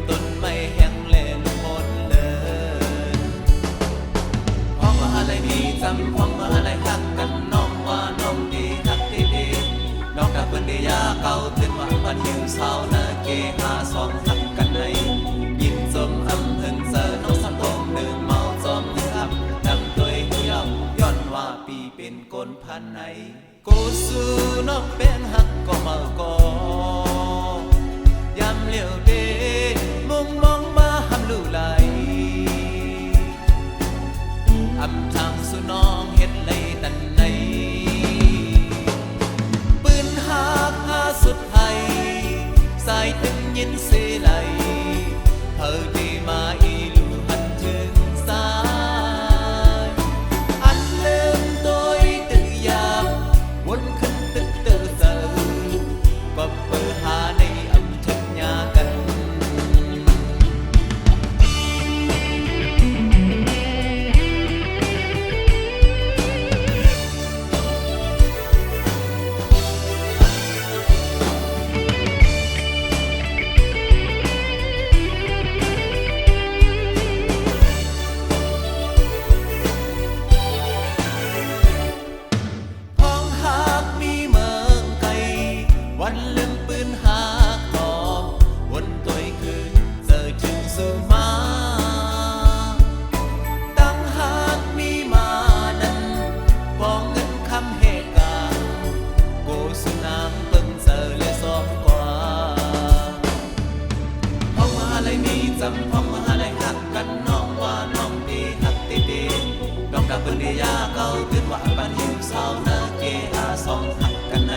ต้นไม้แห้งแล้งหมดเลยห้องว่าอะไรมีจำห้องว่าอะไรฮักกันน้องว่าน้องดีฮักดีดีน้องกับเพื่อนได้ยาเก่าตื่นว่าบ้านหิวสาวนาเกหาสองฮักกันในยินจมอำเพิ่งเจอน้องสักตมหนึ่งเมาจอมหนึ่งอับดำตัวหูยาวย้อนว่าปีเป็นก้นพันไหนกูสู้น้องเป็นฮักก็เมาก่อยำเหลียวเดมุ่งมองมาหำลู่ไหลอำทางสู่น้องเฮ็ดไหลตันในปืนหากหาสุดไทยสายตึงยินเสไหลเธอดีมาอีลู่หันถึงสายอันเริ่มตัวตื่อยามวนขึ้นตึกตื่อเสือก็เปิดหาในอำถึงยากันวันลืมปืนหาคอวนตัวคืนเจอจึงสู่มาตั้งหากมีมานั้นบอกเงินคำเหตุการณ์โกสุนามเพิ่งเจอเลยสองกว่าห้องมาอะไรมีจำห้องมาอะไรหักกันน้องว่าน้องดีหักตีดีน้องกับเพื่อนได้ยาเก่าตื่นว่าบ้านหิวสาวนาเกอาสองหักกันใน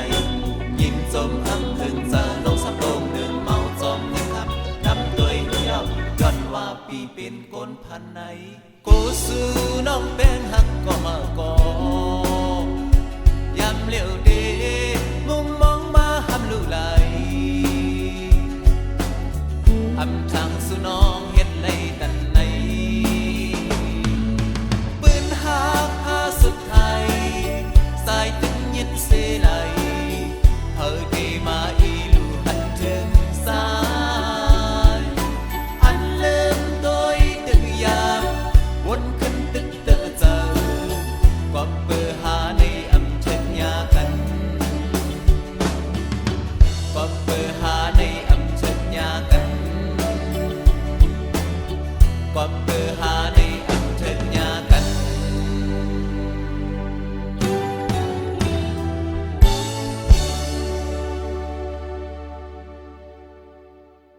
ยิงจมอำถึงเจอน้องสับโลงหนึ่งเมาจอมหนึ่งครับดำตัวเหี่ยวย้อนว่าปีเป็นก้นพันไหนกูสู้น้องเป็นหักก็มาก่อยำเหลียวเดมุ่งมองมาหำลู่ไหลอำทาง